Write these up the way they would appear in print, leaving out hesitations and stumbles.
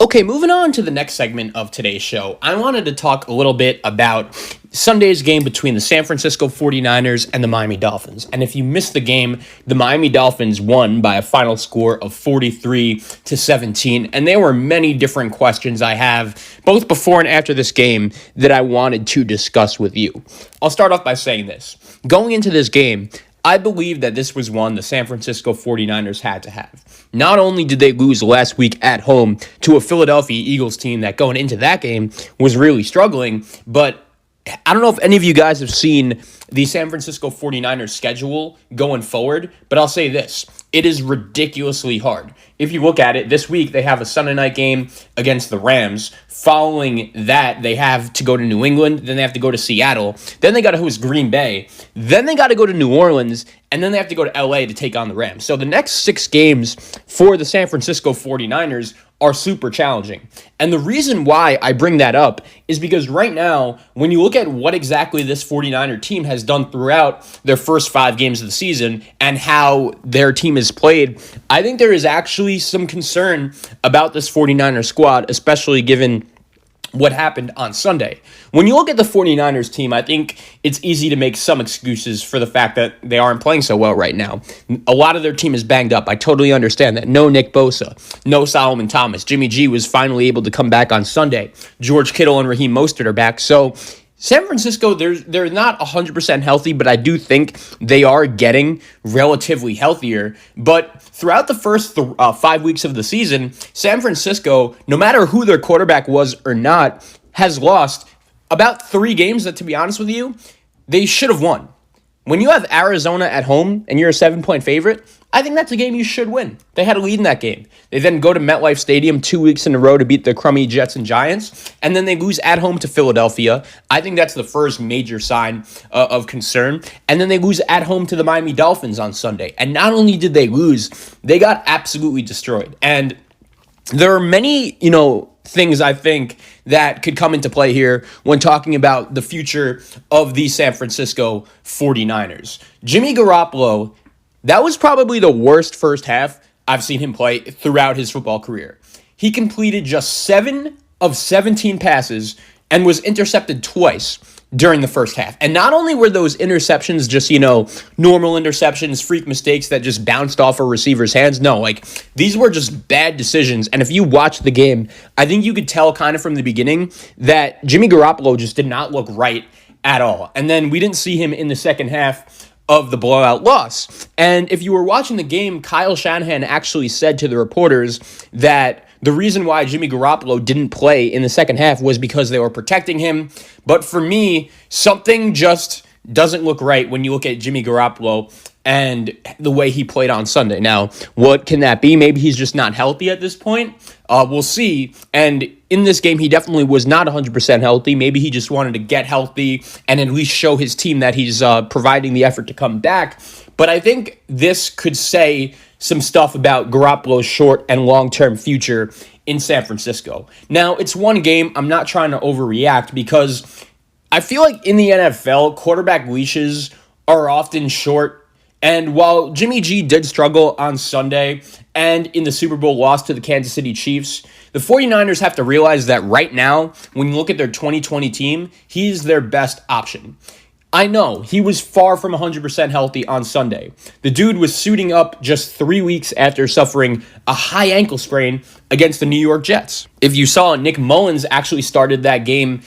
Okay, moving on to the next segment of today's show, I wanted to talk a little bit about Sunday's game between the San Francisco 49ers and the Miami Dolphins. And if you missed the game, the Miami Dolphins won by a final score of 43-17. And there were many different questions I have, both before and after this game, that I wanted to discuss with you. I'll start off by saying this. Going into this game, I believe that this was one the San Francisco 49ers had to have. Not only did they lose last week at home to a Philadelphia Eagles team that going into that game was really struggling, but I don't know if any of you guys have seen the San Francisco 49ers schedule going forward, but I'll say this. It is ridiculously hard. If you look at it, this week they have a Sunday night game against the Rams. Following that, they have to go to New England. Then they have to go to Seattle. Then they got to host Green Bay. Then they got to go to New Orleans. And then they have to go to LA to take on the Rams. So the next 6 games for the San Francisco 49ers are super challenging. And the reason why I bring that up is because right now, when you look at what exactly this 49er team has done throughout their first 5 games of the season and how their team has played, I think there is actually some concern about this 49er squad, especially given what happened on Sunday. When you look at the 49ers team, I think it's easy to make some excuses for the fact that they aren't playing so well right now. A lot of their team is banged up. I totally understand that. No Nick Bosa, no Solomon Thomas. Jimmy G was finally able to come back on Sunday. George Kittle and Raheem Mostert are back. So San Francisco, they're not 100% healthy, but I do think they are getting relatively healthier. But throughout the first 5 weeks of the season, San Francisco, no matter who their quarterback was or not, has lost about 3 games that, to be honest with you, they should have won. When you have Arizona at home and you're a 7-point favorite, I think that's a game you should win. They had a lead in that game. They then go to MetLife Stadium 2 weeks in a row to beat the crummy Jets and Giants, and then they lose at home to Philadelphia. I think that's the first major sign of concern. And then they lose at home to the Miami Dolphins on Sunday. And not only did they lose, they got absolutely destroyed. And there are many, things I think that could come into play here when talking about the future of the San Francisco 49ers. Jimmy Goroppolo, that was probably the worst first half I've seen him play throughout his football career. He completed just 7 of 17 passes and was intercepted twice during the first half. And not only were those interceptions just, normal interceptions, freak mistakes that just bounced off a receiver's hands. No, these were just bad decisions. And if you watch the game, I think you could tell kind of from the beginning that Jimmy Goroppolo just did not look right at all. And then we didn't see him in the second half of the blowout loss. And if you were watching the game, Kyle Shanahan actually said to the reporters that the reason why Jimmy Goroppolo didn't play in the second half was because they were protecting him. But for me, something just doesn't look right when you look at Jimmy Goroppolo and the way he played on Sunday. Now, what can that be? Maybe he's just not healthy at this point. We'll see. And in this game, he definitely was not 100% healthy. Maybe he just wanted to get healthy and at least show his team that he's providing the effort to come back. But I think this could say some stuff about Garoppolo's short and long-term future in San Francisco. Now, it's one game. I'm not trying to overreact because I feel like in the NFL, quarterback leashes are often short. And while Jimmy G did struggle on Sunday and in the Super Bowl loss to the Kansas City Chiefs, the 49ers have to realize that right now, when you look at their 2020 team, he's their best option. I know he was far from 100% healthy on Sunday. The dude was suiting up just 3 weeks after suffering a high ankle sprain against the New York Jets. If you saw, Nick Mullins actually started that game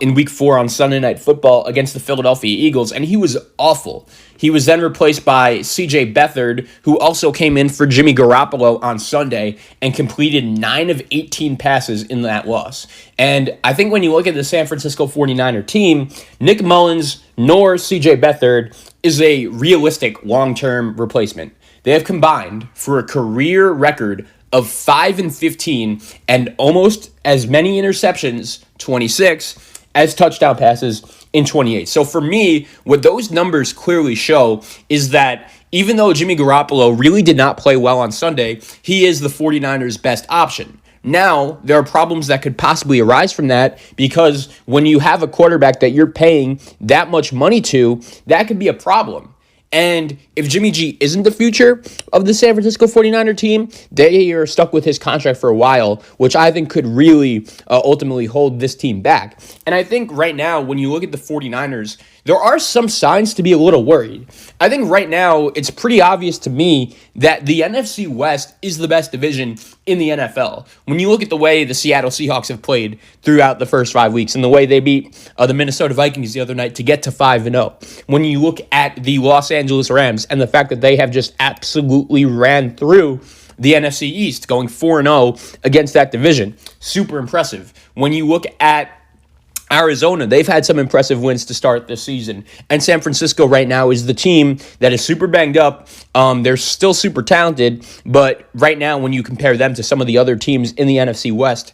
in Week 4 on Sunday Night Football against the Philadelphia Eagles, and he was awful. He was then replaced by C.J. Beathard, who also came in for Jimmy Goroppolo on Sunday and completed 9 of 18 passes in that loss. And I think when you look at the San Francisco 49er team, Nick Mullins nor C.J. Beathard is a realistic long-term replacement. They have combined for a career record of 5-15 and almost as many interceptions, 26, as touchdown passes in 28. So for me, what those numbers clearly show is that even though Jimmy Goroppolo really did not play well on Sunday, he is the 49ers' best option. Now, there are problems that could possibly arise from that because when you have a quarterback that you're paying that much money to, that could be a problem. And if Jimmy G isn't the future of the San Francisco 49er team, they are stuck with his contract for a while, which I think could really ultimately hold this team back. And I think right now, when you look at the 49ers, there are some signs to be a little worried. I think right now, it's pretty obvious to me that the NFC West is the best division in the NFL. When you look at the way the Seattle Seahawks have played throughout the first 5 weeks and the way they beat the Minnesota Vikings the other night to get to 5-0. When you look at the Los Angeles Rams and the fact that they have just absolutely ran through the NFC East, going 4-0 against that division. Super impressive. When you look at Arizona, they've had some impressive wins to start this season. And San Francisco right now is the team that is super banged up. They're still super talented, but right now when you compare them to some of the other teams in the NFC West,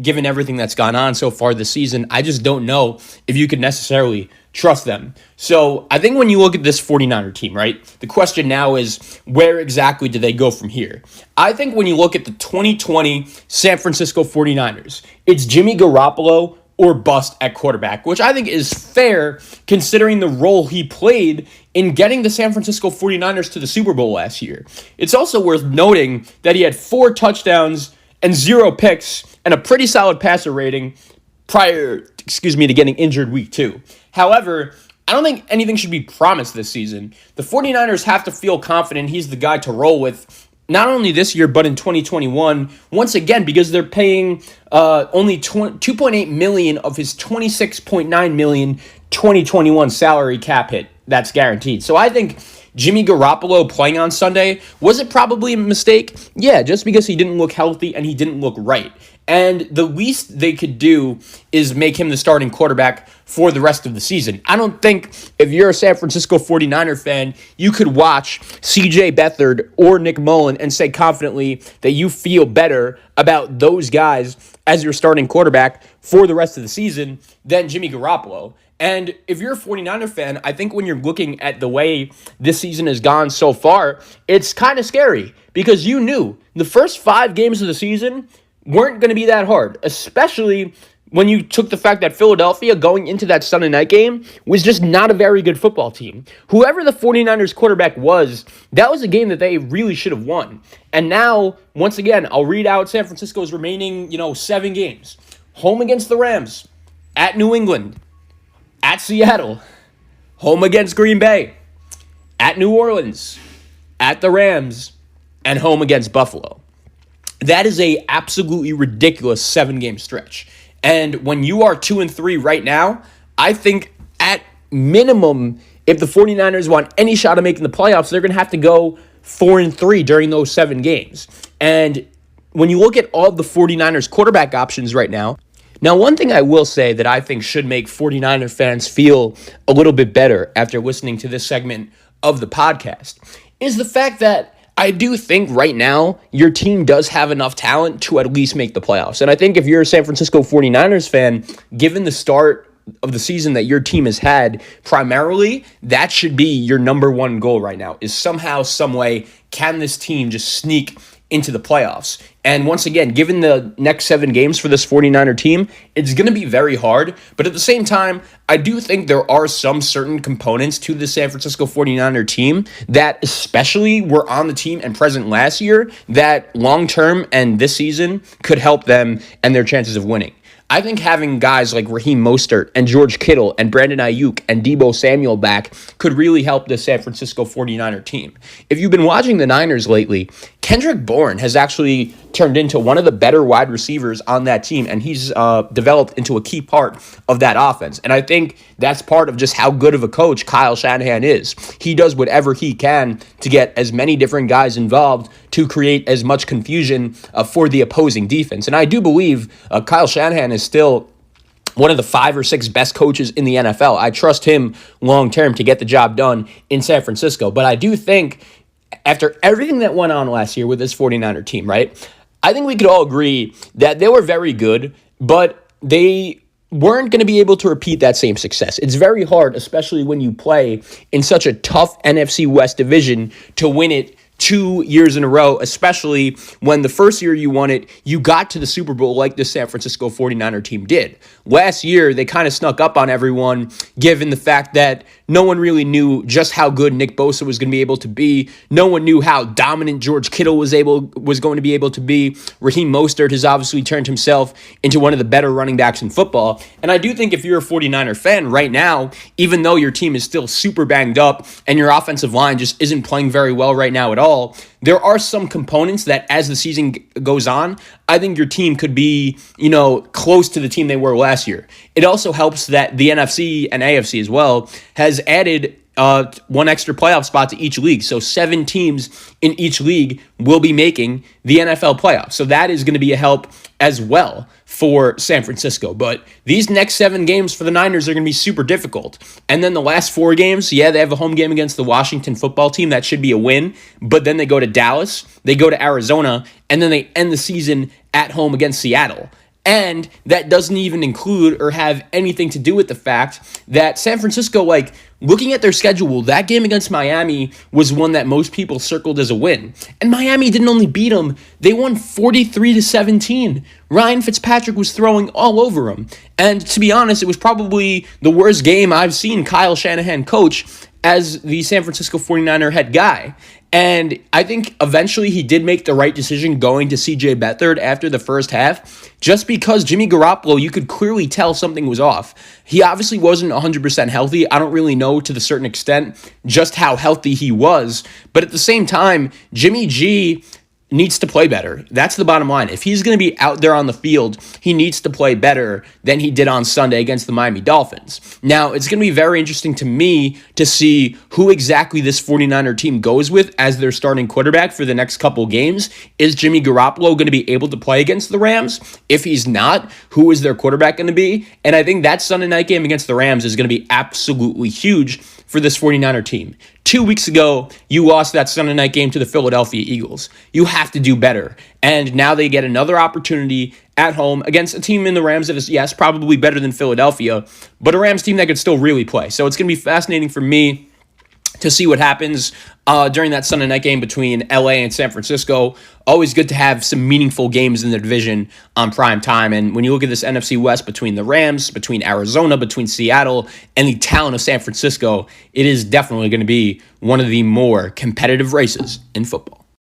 given everything that's gone on so far this season, I just don't know if you could necessarily trust them. So I think when you look at this 49er team, right, the question now is where exactly do they go from here? I think when you look at the 2020 San Francisco 49ers, it's Jimmy Goroppolo or bust at quarterback, which I think is fair considering the role he played in getting the San Francisco 49ers to the Super Bowl last year. It's also worth noting that he had 4 touchdowns and 0 picks and a pretty solid passer rating prior, to getting injured week 2. However, I don't think anything should be promised this season. The 49ers have to feel confident he's the guy to roll with, not only this year, but in 2021, once again, because they're paying only $2.8 million of his $26.9 million 2021 salary cap hit that's guaranteed. So I think Jimmy Goroppolo playing on Sunday, was it probably a mistake? Yeah, just because he didn't look healthy and he didn't look right. And the least they could do is make him the starting quarterback for the rest of the season. I don't think if you're a San Francisco 49er fan, you could watch CJ Beathard or Nick Mullen and say confidently that you feel better about those guys as your starting quarterback for the rest of the season than Jimmy Goroppolo. And if you're a 49er fan, I think when you're looking at the way this season has gone so far, it's kind of scary because you knew the first 5 games of the season weren't going to be that hard, especially when you took the fact that Philadelphia going into that Sunday night game was just not a very good football team. Whoever the 49ers quarterback was, that was a game that they really should have won. And now, once again, I'll read out San Francisco's remaining, 7 games. Home against the Rams, at New England, at Seattle, home against Green Bay, at New Orleans, at the Rams, and home against Buffalo. That is a absolutely ridiculous 7-game stretch. And when you are 2-3 right now, I think at minimum, if the 49ers want any shot of making the playoffs, they're going to have to go 4-3 during those 7 games. And when you look at all the 49ers quarterback options right now, one thing I will say that I think should make 49er fans feel a little bit better after listening to this segment of the podcast is the fact that I do think right now your team does have enough talent to at least make the playoffs. And I think if you're a San Francisco 49ers fan, given the start of the season that your team has had, primarily, that should be your number one goal right now, is somehow, some way, can this team just sneak into the playoffs? And once again, given the next 7 games for this 49er team, it's going to be very hard. But at the same time, I do think there are some certain components to the San Francisco 49er team that especially were on the team and present last year that long-term and this season could help them and their chances of winning. I think having guys like Raheem Mostert and George Kittle and Brandon Ayuk and Deebo Samuel back could really help the San Francisco 49er team. If you've been watching the Niners lately, Kendrick Bourne has actually turned into one of the better wide receivers on that team, and he's developed into a key part of that offense. And I think that's part of just how good of a coach Kyle Shanahan is. He does whatever he can to get as many different guys involved to create as much confusion for the opposing defense. And I do believe Kyle Shanahan is still one of the 5 or 6 best coaches in the NFL. I trust him long-term to get the job done in San Francisco. But I do think after everything that went on last year with this 49er team, right, I think we could all agree that they were very good, but they weren't going to be able to repeat that same success. It's very hard, especially when you play in such a tough NFC West division, to win it 2 years in a row, especially when the first year you won it, you got to the Super Bowl like the San Francisco 49er team did. Last year, they kind of snuck up on everyone, given the fact that No one really knew just how good Nick Bosa was going to be able to be. No one knew how dominant George Kittle was going to be able to be. Raheem Mostert has obviously turned himself into one of the better running backs in football. And I do think if you're a 49er fan right now, even though your team is still super banged up and your offensive line just isn't playing very well right now at all, there are some components that as the season goes on, I think your team could be, close to the team they were last year. It also helps that the NFC and AFC as well has added one extra playoff spot to each league. So 7 teams in each league will be making the NFL playoffs. So that is going to be a help as well for San Francisco. But these next 7 games for the Niners are going to be super difficult. And then the last 4 games, they have a home game against the Washington football team. That should be a win. But then they go to Dallas, they go to Arizona, and then they end the season at home against Seattle. And that doesn't even include or have anything to do with the fact that San Francisco, looking at their schedule, that game against Miami was one that most people circled as a win. And Miami didn't only beat them, they won 43-17. Ryan Fitzpatrick was throwing all over them. And to be honest, it was probably the worst game I've seen Kyle Shanahan coach as the San Francisco 49er head guy. And I think eventually he did make the right decision going to C.J. Beathard after the first half, just because Jimmy Goroppolo, you could clearly tell something was off. He obviously wasn't 100% healthy. I don't really know to the certain extent just how healthy he was. But at the same time, Jimmy G needs to play better. That's the bottom line. If he's going to be out there on the field, he needs to play better than he did on Sunday against the Miami Dolphins. Now, it's going to be very interesting to me to see who exactly this 49er team goes with as their starting quarterback for the next couple games. Is Jimmy Goroppolo going to be able to play against the Rams? If he's not, who is their quarterback going to be? And I think that Sunday night game against the Rams is going to be absolutely huge for this 49er team. 2 weeks ago, you lost that Sunday night game to the Philadelphia Eagles. You have to do better. And now they get another opportunity at home against a team in the Rams that is, yes, probably better than Philadelphia, but a Rams team that could still really play. So it's going to be fascinating for me to see what happens during that Sunday night game between LA and San Francisco. Always good to have some meaningful games in the division on prime time. And when you look at this NFC West between the Rams, between Arizona, between Seattle, and the talent of San Francisco, it is definitely going to be one of the more competitive races in football.